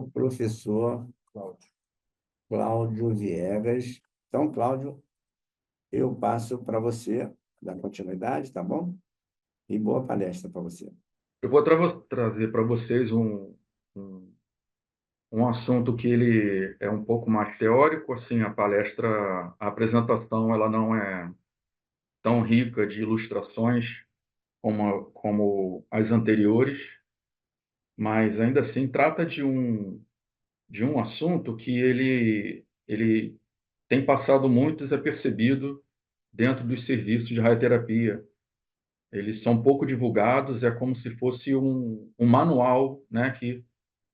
o professor Cláudio Viegas. Então, Cláudio, eu passo para você dar continuidade, tá bom? E boa palestra para você. Eu vou trazer para vocês um, um assunto que ele é um pouco mais teórico, assim, a apresentação, ela não é tão rica de ilustrações como as anteriores, mas ainda assim trata de um assunto que ele tem passado muito desapercebido dentro dos serviços de radioterapia. Eles são pouco divulgados, é como se fosse um manual, né, que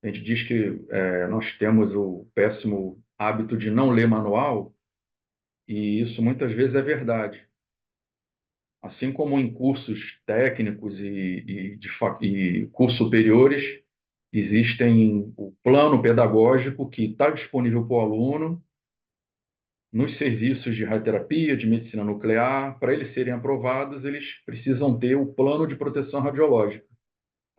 a gente diz que nós temos o péssimo hábito de não ler manual, e isso muitas vezes é verdade. Assim como em cursos técnicos e cursos superiores, existem o plano pedagógico que está disponível para o aluno nos serviços de radioterapia, de medicina nuclear. Para eles serem aprovados, eles precisam ter o plano de proteção radiológica.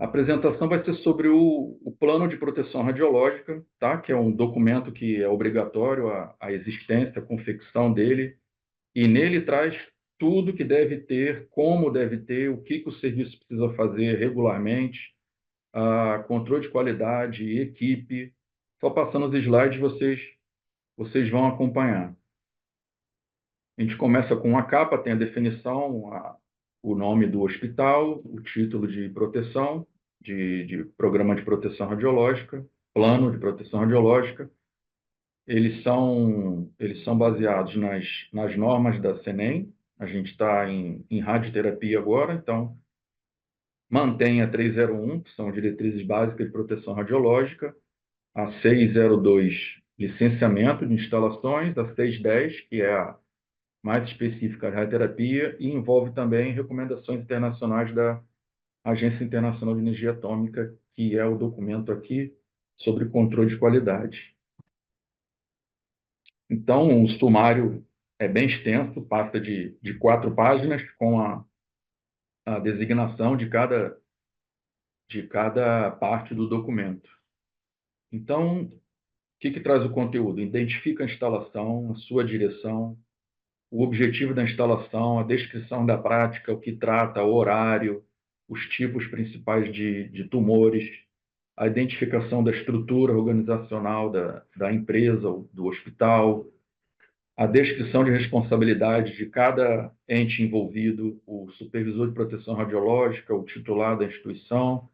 A apresentação vai ser sobre o plano de proteção radiológica, tá? Que é um documento que é obrigatório a existência, a confecção dele, e nele traz tudo que deve ter, como deve ter, o que o serviço precisa fazer regularmente, controle de qualidade, equipe. Só passando os slides, vocês vão acompanhar. A gente começa com a capa, tem a definição, o nome do hospital, o título de proteção, de programa de proteção radiológica, plano de proteção radiológica. Eles são baseados nas normas da CNEM. A gente está em radioterapia agora, então mantém a 301, que são diretrizes básicas de proteção radiológica, a 602, licenciamento de instalações, a 610, que é a mais específica da radioterapia, e envolve também recomendações internacionais da Agência Internacional de Energia Atômica, que é o documento aqui sobre controle de qualidade. Então, o sumário é bem extenso, passa de 4 páginas, com a designação de cada parte do documento. Então, o que traz o conteúdo? Identifica a instalação, a sua direção, o objetivo da instalação, a descrição da prática, o que trata, o horário, os tipos principais de tumores, a identificação da estrutura organizacional da empresa, do hospital, a descrição de responsabilidade de cada ente envolvido, o supervisor de proteção radiológica, o titular da instituição,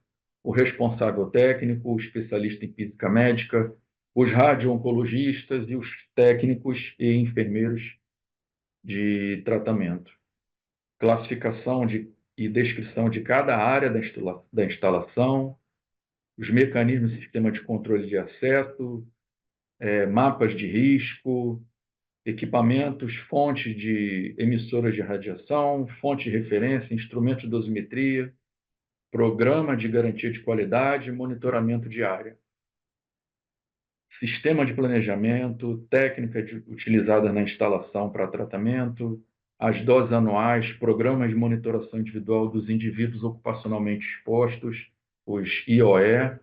o responsável técnico, o especialista em física médica, os radio-oncologistas e os técnicos e enfermeiros de tratamento. Classificação e descrição de cada área da instalação, os mecanismos do sistema de controle de acesso, mapas de risco, equipamentos, fontes de emissoras de radiação, fonte de referência, instrumentos de dosimetria, programa de garantia de qualidade e monitoramento de área. Sistema de planejamento, técnica utilizada na instalação para tratamento, as doses anuais, programas de monitoração individual dos indivíduos ocupacionalmente expostos, os IOE,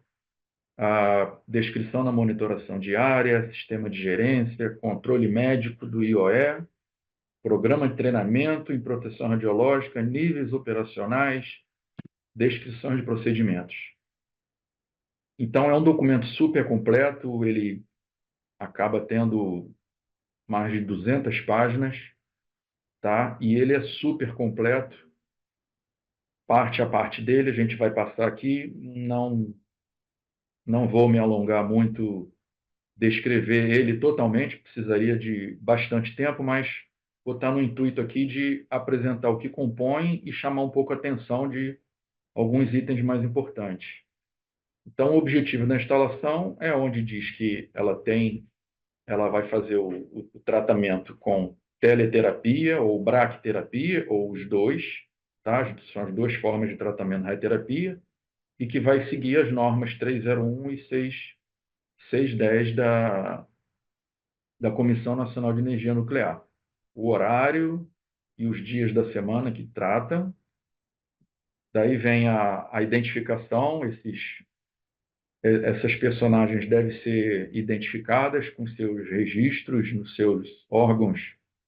a descrição da monitoração diária, sistema de gerência, controle médico do IOE, programa de treinamento em proteção radiológica, níveis operacionais, descrição de procedimentos. Então, é um documento super completo, ele acaba tendo mais de 200 páginas, tá? E ele é super completo, parte a parte dele, a gente vai passar aqui, não vou me alongar muito, descrever ele totalmente, precisaria de bastante tempo, mas vou estar no intuito aqui de apresentar o que compõe e chamar um pouco a atenção de alguns itens mais importantes. Então, o objetivo da instalação é onde diz que ela vai fazer o tratamento com teleterapia ou braquiterapia, ou os dois, tá? São as duas formas de tratamento da radioterapia, e que vai seguir as normas 301 e 610 da Comissão Nacional de Energia Nuclear. O horário e os dias da semana que trata. Daí vem a identificação, essas personagens devem ser identificadas com seus registros nos seus órgãos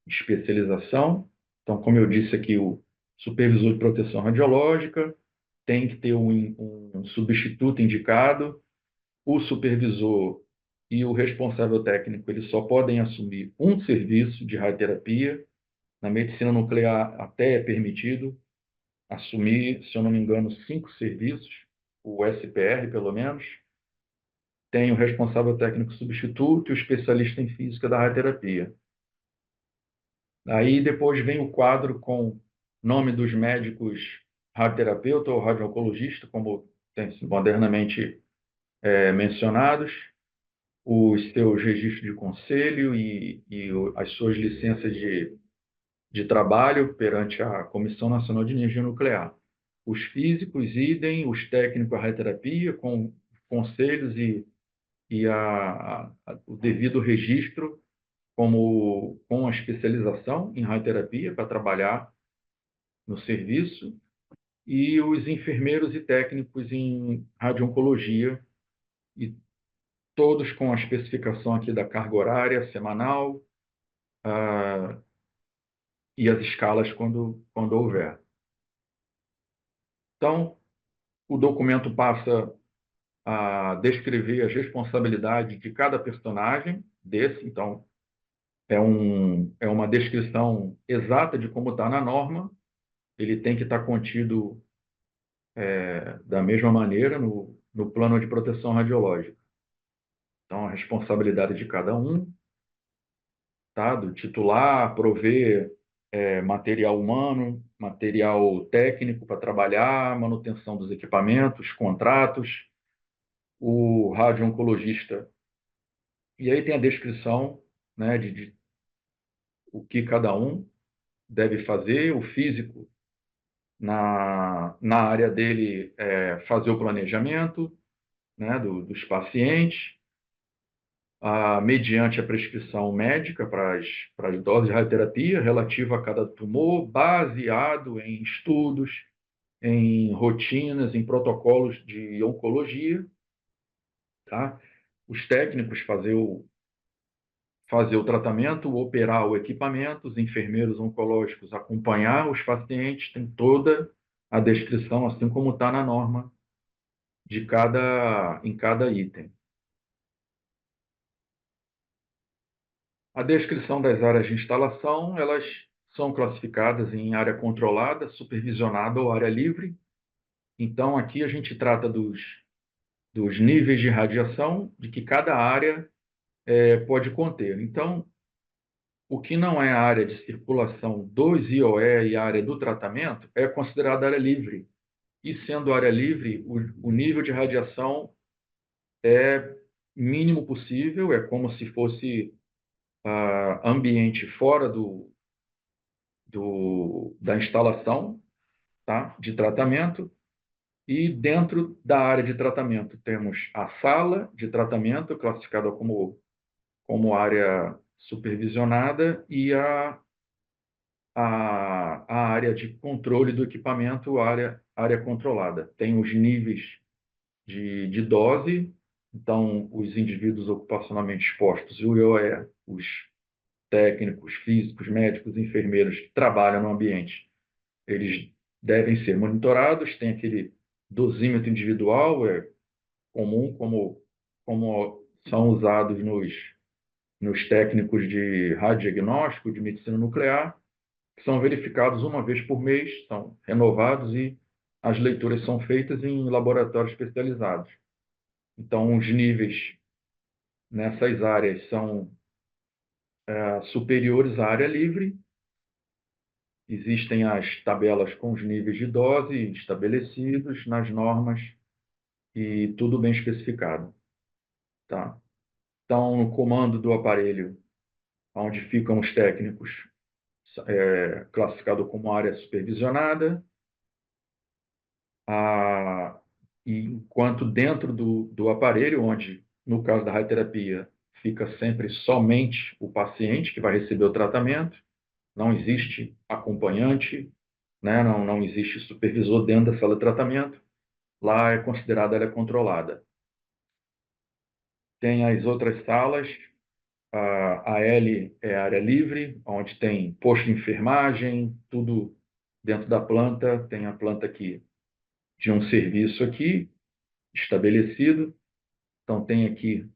de especialização. Então, como eu disse aqui, o supervisor de proteção radiológica tem que ter um substituto indicado. O supervisor e o responsável técnico, eles só podem assumir um serviço de radioterapia. Na medicina nuclear até é permitido assumir, se eu não me engano, 5 serviços, o SPR pelo menos. Tem o responsável técnico substituto e o especialista em física da radioterapia. Aí depois vem o quadro com nome dos médicos radioterapeuta ou radio-oncologista, como tem sido modernamente mencionados, os seus registros de conselho e as suas licenças de trabalho perante a Comissão Nacional de Energia Nuclear. Os físicos, idem, os técnicos da radioterapia, com conselhos o devido registro com a especialização em radioterapia para trabalhar no serviço, e os enfermeiros e técnicos em radio-oncologia, e todos com a especificação aqui da carga horária semanal, e as escalas quando houver. Então, o documento passa a descrever as responsabilidades de cada personagem desse. Então, é uma descrição exata de como está na norma. Ele tem que estar contido da mesma maneira no plano de proteção radiológica. Então, a responsabilidade de cada um, tá? Do titular, prover material humano, material técnico para trabalhar, manutenção dos equipamentos, contratos, o radio-oncologista. E aí tem a descrição, né, de o que cada um deve fazer, o físico na área dele fazer o planejamento, né, dos pacientes, mediante a prescrição médica para as doses de radioterapia relativa a cada tumor, baseado em estudos, em rotinas, em protocolos de oncologia, tá? Os técnicos fazer o tratamento, operar o equipamento, os enfermeiros oncológicos acompanhar os pacientes, tem toda a descrição, assim como está na norma em cada item. A descrição das áreas de instalação, elas são classificadas em área controlada, supervisionada ou área livre. Então, aqui a gente trata dos níveis de radiação de que cada área pode conter. Então, o que não é a área de circulação dos IOE e a área do tratamento é considerada área livre. E sendo área livre, o nível de radiação é mínimo possível, é como se fosse ambiente fora da instalação, tá? De tratamento. E dentro da área de tratamento temos a sala de tratamento, classificada como área supervisionada, e a área de controle do equipamento, área controlada. Tem os níveis de dose, então os indivíduos ocupacionalmente expostos, o IOE, os técnicos, físicos, médicos, enfermeiros que trabalham no ambiente, eles devem ser monitorados, tem aquele dosímetro individual, comum, como são usados nos técnicos de radiodiagnóstico, de medicina nuclear, que são verificados uma vez por mês, são renovados e as leituras são feitas em laboratórios especializados. Então, os níveis nessas áreas são superiores à área livre. Existem as tabelas com os níveis de dose estabelecidos nas normas e tudo bem especificado, tá? Então, no comando do aparelho, onde ficam os técnicos, classificado como área supervisionada, e enquanto dentro do aparelho, onde, no caso da radioterapia, fica sempre somente o paciente que vai receber o tratamento, não existe acompanhante, né? Não existe supervisor dentro da sala de tratamento, lá é considerada área controlada. Tem as outras salas. A L é a área livre, onde tem posto de enfermagem, tudo dentro da planta. Tem a planta aqui de um serviço aqui estabelecido. Então tem aqui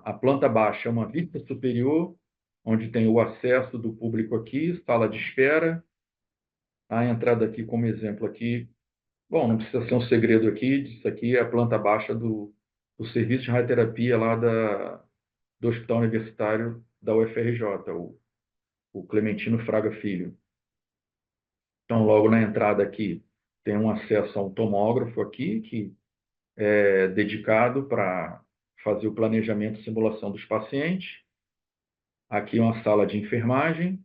a planta baixa é uma vista superior, onde tem o acesso do público aqui, sala de espera. A entrada aqui, como exemplo aqui, bom, não precisa ser um segredo aqui, isso aqui é a planta baixa do serviço de radioterapia lá do Hospital Universitário da UFRJ, o Clementino Fraga Filho. Então, logo na entrada aqui, tem um acesso a um tomógrafo aqui, que é dedicado para fazer o planejamento e simulação dos pacientes. Aqui uma sala de enfermagem,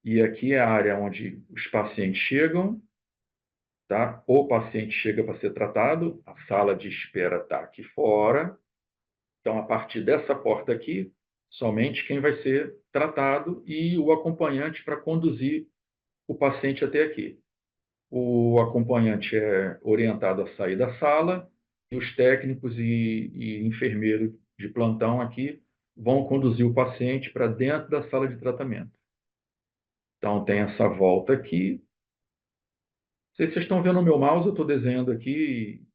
e aqui é a área onde os pacientes chegam, tá? O paciente chega para ser tratado, a sala de espera está aqui fora. Então, a partir dessa porta aqui, somente quem vai ser tratado e o acompanhante para conduzir o paciente até aqui. O acompanhante é orientado a sair da sala e os técnicos e enfermeiros de plantão aqui vão conduzir o paciente para dentro da sala de tratamento. Então, tem essa volta aqui. Não sei se vocês estão vendo o meu mouse, eu estou desenhando aqui.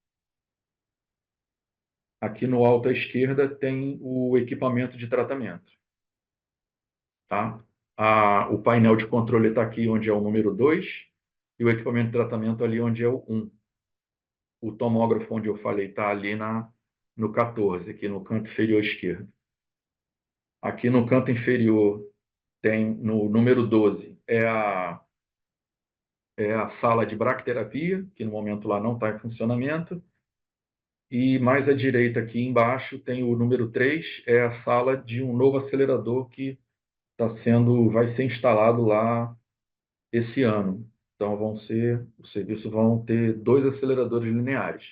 Aqui no alto à esquerda tem o equipamento de tratamento. Tá? O painel de controle está aqui, onde é o número 2, e o equipamento de tratamento ali, onde é o 1. O tomógrafo, onde eu falei, está ali no 14, aqui no canto inferior esquerdo. Aqui no canto inferior tem, no número 12, é a sala de bracterapia, que no momento lá não está em funcionamento. E mais à direita aqui embaixo tem o número 3, é a sala de um novo acelerador que vai ser instalado lá esse ano. Então os serviços vão ter 2 aceleradores lineares.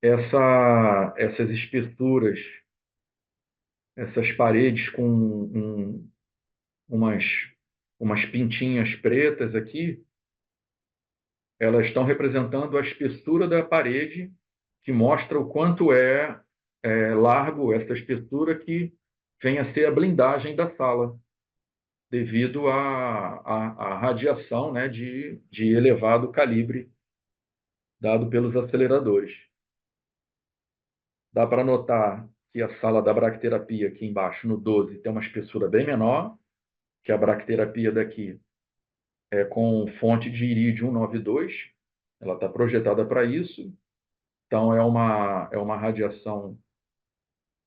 Essas espessuras, essas paredes com umas pintinhas pretas aqui, elas estão representando a espessura da parede, que mostra o quanto é largo essa espessura, que vem a ser a blindagem da sala, devido à radiação, né, de elevado calibre dado pelos aceleradores. Dá para notar que a sala da bracterapia aqui embaixo, no 12, tem uma espessura bem menor, que a bracterapia daqui é com fonte de irídio 192, ela está projetada para isso. Então, é uma radiação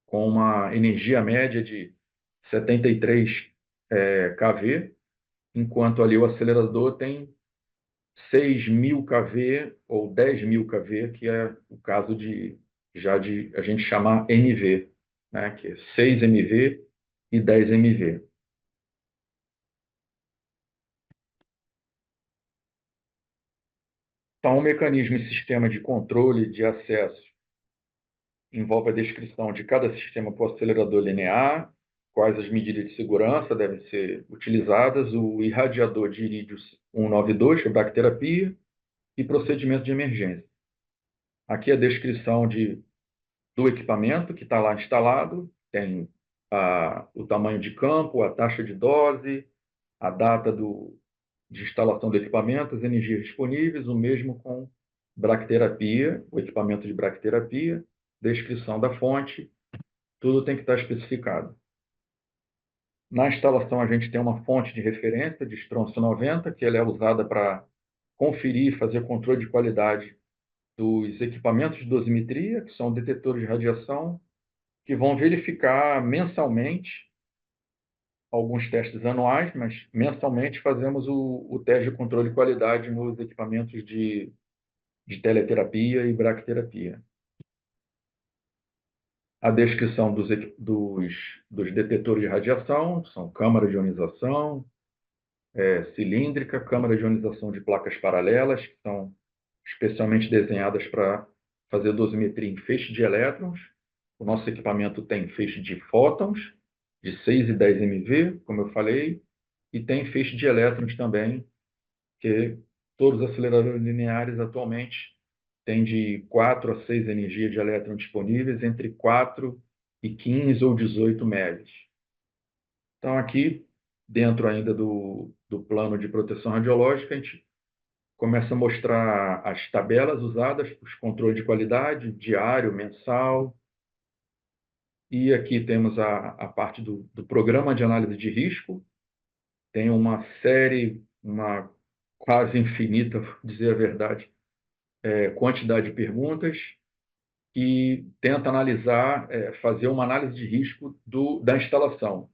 com uma energia média de 73 kV, enquanto ali o acelerador tem 6.000 kV ou 10.000 kV, que é o caso de a gente chamar MV, né, que é 6 MV e 10 MV. Então, o mecanismo e sistema de controle de acesso envolve a descrição de cada sistema para o acelerador linear, quais as medidas de segurança devem ser utilizadas, o irradiador de irídio 192, que é bracterapia, e procedimento de emergência. Aqui a descrição do equipamento que está lá instalado, tem o tamanho de campo, a taxa de dose, a data de instalação do equipamento, as energias disponíveis, o mesmo com bracterapia, o equipamento de bracterapia, descrição da fonte, tudo tem que estar especificado. Na instalação, a gente tem uma fonte de referência de estronço 90, que ela é usada para conferir e fazer controle de qualidade dos equipamentos de dosimetria, que são detetores de radiação, que vão verificar mensalmente, alguns testes anuais, mas mensalmente fazemos o teste de controle de qualidade nos equipamentos de teleterapia e bracterapia. A descrição dos detetores de radiação são câmara de ionização cilíndrica, câmara de ionização de placas paralelas, que são especialmente desenhadas para fazer dosimetria em feixe de elétrons. O nosso equipamento tem feixe de fótons, de 6 e 10 MV, como eu falei, e tem feixe de elétrons também, que todos os aceleradores lineares atualmente tem de 4 a 6 energias de elétron disponíveis entre 4 e 15 ou 18 MeV. Então, aqui, dentro ainda do plano de proteção radiológica, a gente começa a mostrar as tabelas usadas para os controles de qualidade, diário, mensal. E aqui temos a parte do programa de análise de risco. Tem uma série, uma quase infinita, vou dizer a verdade, quantidade de perguntas, e tenta analisar, fazer uma análise de risco da instalação.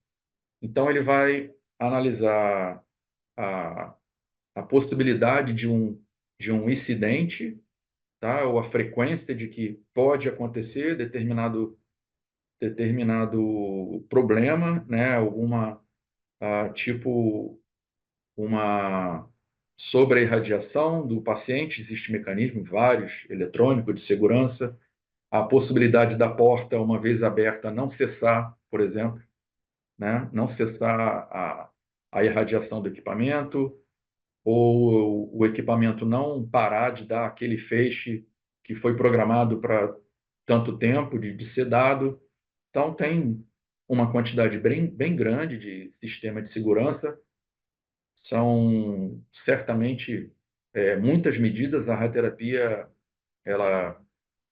Então, ele vai analisar a, a possibilidade de um incidente, tá? Ou a frequência de que pode acontecer determinado problema, né? Tipo uma sobre-irradiação do paciente, existe mecanismos vários, eletrônico, de segurança, a possibilidade da porta, uma vez aberta, não cessar, por exemplo, né? Não cessar a irradiação do equipamento, ou o equipamento não parar de dar aquele feixe que foi programado para tanto tempo de ser dado. Então, tem uma quantidade bem grande de sistema de segurança. São certamente muitas medidas. A radioterapia,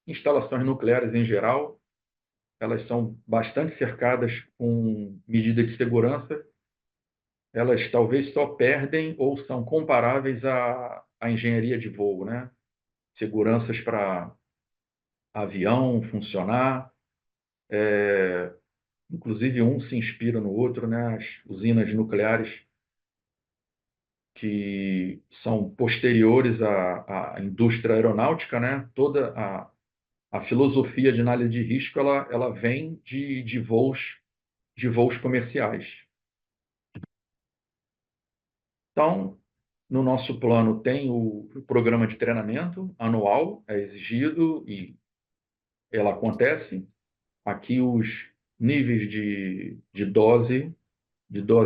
instalações nucleares em geral, elas são bastante cercadas com medidas de segurança. Elas talvez só perdem ou são comparáveis à engenharia de voo, né? Seguranças para avião funcionar, inclusive um se inspira no outro, né? As usinas nucleares que são posteriores à indústria aeronáutica, né? Toda a filosofia de análise de risco ela vem de voos comerciais. Então, no nosso plano tem o programa de treinamento anual, é exigido e ela acontece. Aqui os níveis de dose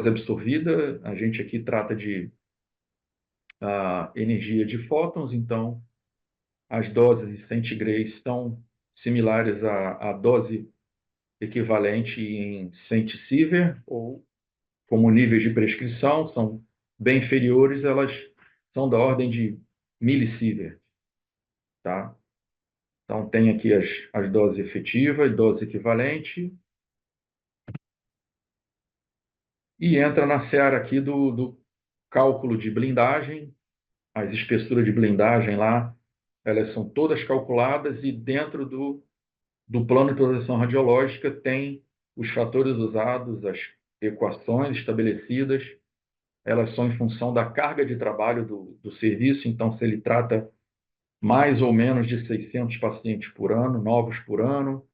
absorvida, a gente aqui trata de energia de fótons, então as doses em centigrays são similares à dose equivalente em centisievert, ou como níveis de prescrição, são bem inferiores, elas são da ordem de milisievert, tá? Então, tem aqui as doses efetivas, dose equivalente, e entra na seara aqui do cálculo de blindagem. As espessuras de blindagem lá, elas são todas calculadas, e dentro do plano de proteção radiológica tem os fatores usados, as equações estabelecidas. Elas são em função da carga de trabalho do serviço. Então, se ele trata mais ou menos de 600 pacientes por ano, novos por ano,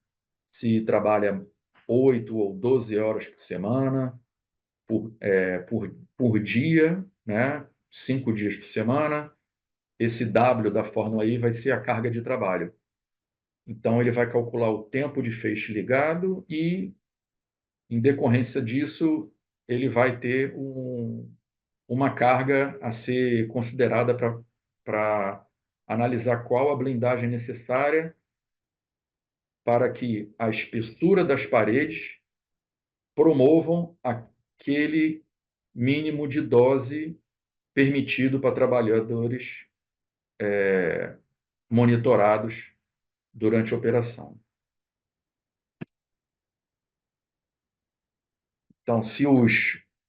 se trabalha 8 ou 12 horas por semana, por dia, né? 5 dias por semana, esse W da fórmula aí vai ser a carga de trabalho. Então, ele vai calcular o tempo de feixe ligado e, em decorrência disso, ele vai ter uma carga a ser considerada para analisar qual a blindagem necessária para que a espessura das paredes promovam aquele mínimo de dose permitido para trabalhadores monitorados durante a operação. Então, se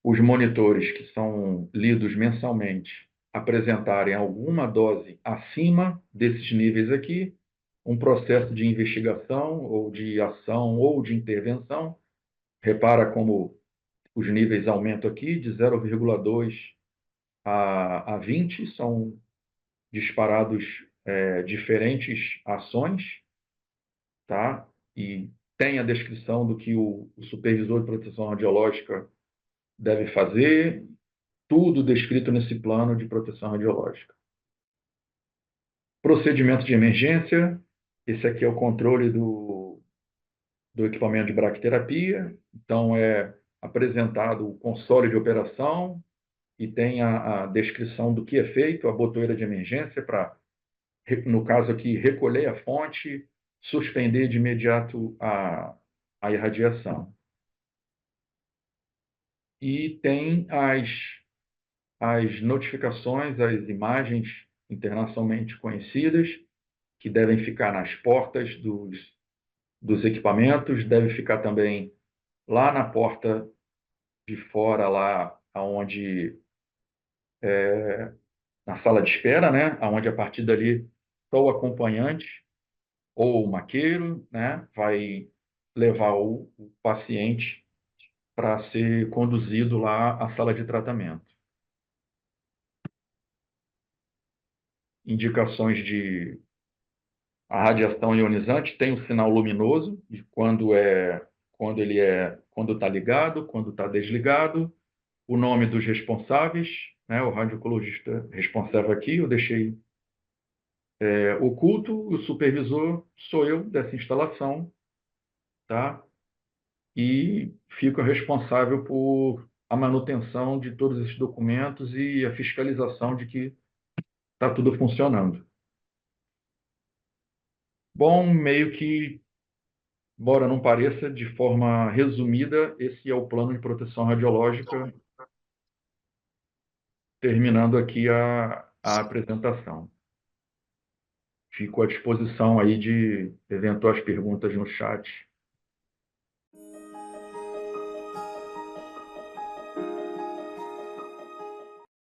os monitores que são lidos mensalmente apresentarem alguma dose acima desses níveis aqui, um processo de investigação ou de ação ou de intervenção, repara como os níveis aumentam aqui de 0,2 a 20, são disparados diferentes ações, tá? E tem a descrição do que o supervisor de proteção radiológica deve fazer, tudo descrito nesse plano de proteção radiológica. Procedimento de emergência, esse aqui é o controle do equipamento de braquiterapia. Então, é apresentado o console de operação e tem a descrição do que é feito, a botoeira de emergência para no caso aqui, recolher a fonte, suspender de imediato a irradiação. E tem as notificações, as imagens internacionalmente conhecidas, que devem ficar nas portas dos equipamentos, deve ficar também lá na porta de fora, lá onde, na sala de espera, né? Onde a partir dali só o acompanhante ou o maqueiro, né? Vai levar o paciente para ser conduzido lá à sala de tratamento. Indicações de a radiação ionizante tem um sinal luminoso de quando está ligado, quando está desligado, o nome dos responsáveis, né, o radiocologista responsável aqui, eu deixei oculto, o supervisor sou eu dessa instalação, tá? E fico responsável por a manutenção de todos esses documentos e a fiscalização de que está tudo funcionando. Bom, meio que, embora não pareça, de forma resumida, esse é o plano de proteção radiológica, terminando aqui a apresentação. Fico à disposição aí de eventuais perguntas no chat.